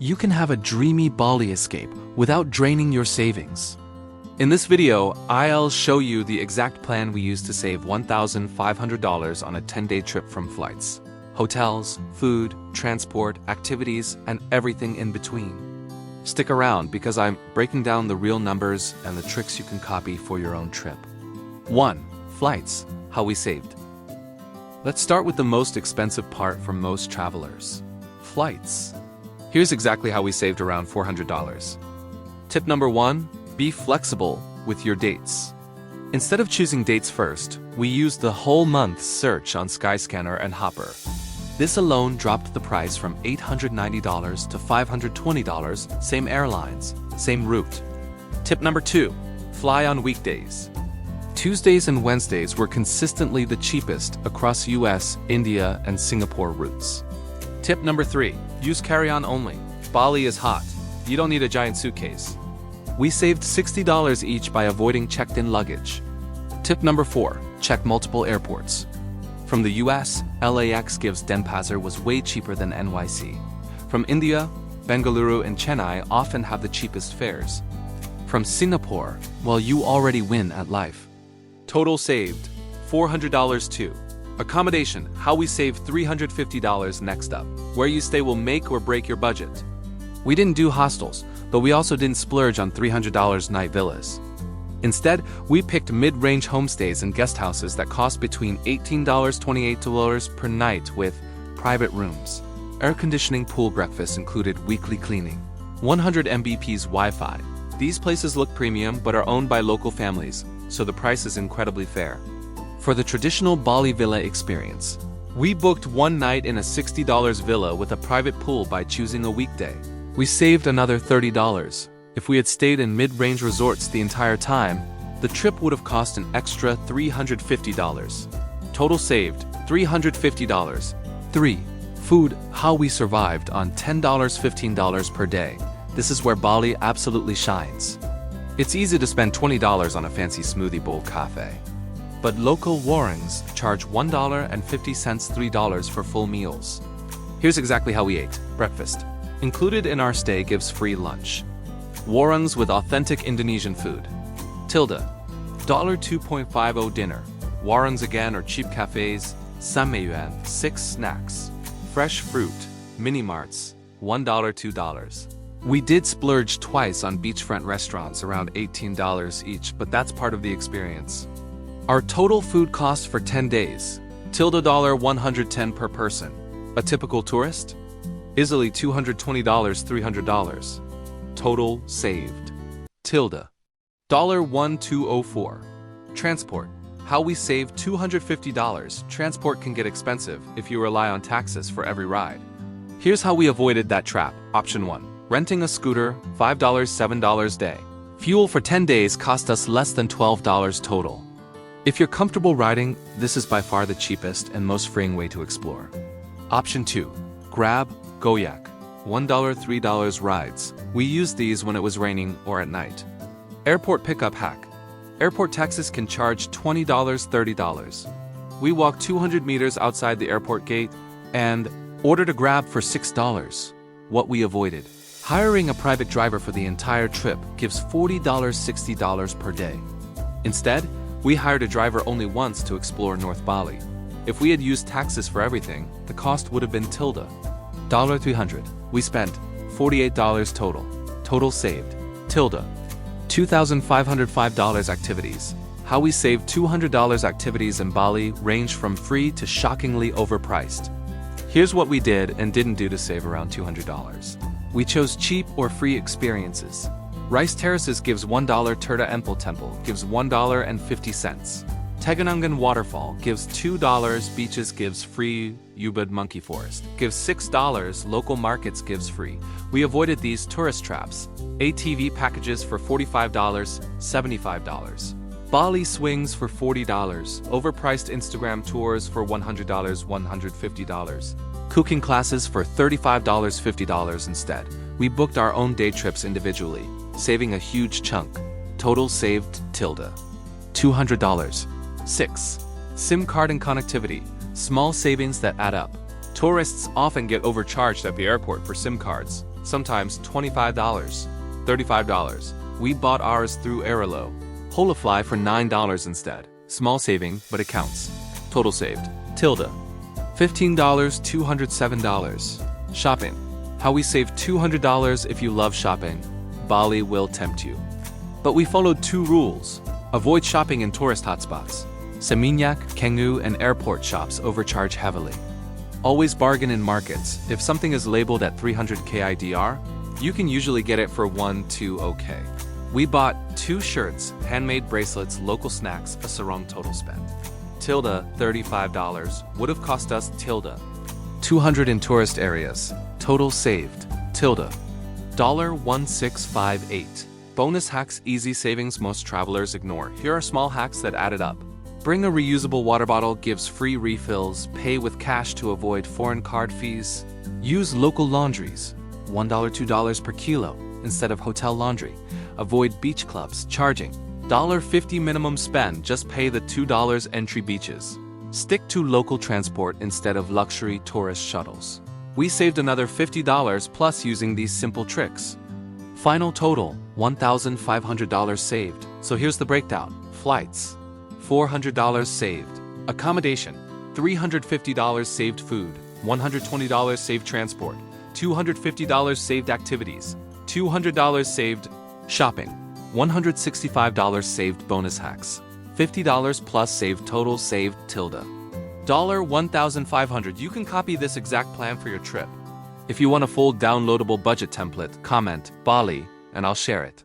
you can have a dreamy Bali escape without draining your savings. In this video, I'll show you the exact plan we used to save $1,500 on a 10-day trip from flights, hotels, food, transport, activities, and everything in between. Stick around because I'm breaking down the real numbers and the tricks you can copy for your own trip. 1. Flights, how we saved. Let's start with the most expensive part for most travelers. Flights. Here's exactly how we saved around $400. Tip number 1, be flexible with your dates. Instead of choosing dates first, we used the whole month search on Skyscanner and Hopper. This alone dropped the price from $890 to $520, same airlines, same route. Tip number 2, fly on weekdays. Tuesdays and Wednesdays were consistently the cheapest across US, India, and Singapore routes. Tip number 3, use carry-on only. Bali is hot. You don't need a giant suitcase. We saved $60 each by avoiding checked-in luggage. Tip number 4, check multiple airports. From the US, LAX gives Denpasar was way cheaper than NYC. From India, Bengaluru and Chennai often have the cheapest fares. From Singapore, well, you already win at life. Total saved, $400 too. Accommodation, how we save $350 next up. Where you stay will make or break your budget. We didn't do hostels, but we also didn't splurge on $300 night villas. Instead, we picked mid-range homestays and guest houses that cost between $18-$28 per night with private rooms. Air conditioning, pool, breakfast included, weekly cleaning. 100 Mbps Wi-Fi. These places look premium but are owned by local families, so the price is incredibly fair. For the traditional Bali villa experience, we booked one night in a $60 villa with a private pool by choosing a weekday. We saved another $30. If we had stayed in mid-range resorts the entire time, the trip would have cost an extra $350. Total saved, $350. 3. Food, how we survived on $10, $15 per day. This is where Bali absolutely shines. It's easy to spend $20 on a fancy smoothie bowl cafe. But local warungs charge $1.50, $3 for full meals. Here's exactly how we ate. Breakfast. Included in our stay gives free lunch. Warungs with authentic Indonesian food. Tilde. $2.50 dinner. Warungs again or cheap cafes. Samyuan, 6 snacks. Fresh fruit. Mini marts. $1, $2. We did splurge twice on beachfront restaurants around $18 each, but that's part of the experience. Our total food cost for 10 days, $110 per person. A typical tourist? Easily $220, $300. Total saved. $1204. Transport. How we save $250. Transport can get expensive if you rely on taxis for every ride. Here's how we avoided that trap. Option 1. Renting a scooter, $5, $7 a day. Fuel for 10 days cost us less than $12 total. If you're comfortable riding, this is by far the cheapest and most freeing way to explore. Option 2. Grab, Goyak. $1, $3 rides. We used these when it was raining or at night. Airport pickup hack. Airport taxis can charge $20, $30. We walked 200 meters outside the airport gate and ordered a Grab for $6. What we avoided. Hiring a private driver for the entire trip gives $40, $60 per day. Instead, we hired a driver only once to explore North Bali. If we had used taxis for everything, the cost would have been $300. We spent $48 total. Total saved. $2,505 activities. How we saved $200 activities in Bali range from free to shockingly overpriced. Here's what we did and didn't do to save around $200. We chose cheap or free experiences. Rice Terraces gives $1, Tirta Empel Temple gives $1.50. Teganungan Waterfall gives $2, Beaches gives free, Ubud Monkey Forest gives $6, Local Markets gives free. We avoided these tourist traps. ATV packages for $45, $75. Bali swings for $40, overpriced Instagram tours for $100, $150. Cooking classes for $35, $50 instead. We booked our own day trips individually, saving a huge chunk. Total saved $200. 6. SIM card and connectivity. Small savings that add up. Tourists often get overcharged at the airport for SIM cards. sometimes $25, $35. We bought ours through Aerolo. Holafly for $9 instead. Small saving, but it counts. Total saved. Tilda. $15, $207. Shopping. How we save $200 if you love shopping. Bali will tempt you. But we followed 2 rules. Avoid shopping in tourist hotspots. Seminyak, Canggu, and airport shops overcharge heavily. Always bargain in markets. If something is labeled at 300 KIDR, you can usually get it for 1-2 OK. We bought 2 shirts, handmade bracelets, local snacks, a sarong total spent. Tilda, $35. Would have cost us tilde. 200 in tourist areas. Total saved. Tilde. $1658. Bonus hacks, easy savings most travelers ignore. Here are small hacks that added up. Bring a reusable water bottle, gives free refills. Pay with cash to avoid foreign card fees. Use local laundries. $1, $2 per kilo instead of hotel laundry. Avoid beach clubs, charging. $50 minimum spend, just pay the $2 entry beaches. Stick to local transport instead of luxury tourist shuttles. We saved another $50 plus using these simple tricks. Final total, $1,500 saved. So here's the breakdown. Flights, $400 saved. Accommodation, $350 saved. Food, $120 saved. Transport, $250 saved. Activities, $200 saved. Shopping, $165 saved. Bonus hacks, $50 plus saved. Total saved tilde. $1,500. You can copy this exact plan for your trip. If you want a full downloadable budget template, comment Bali and I'll share it.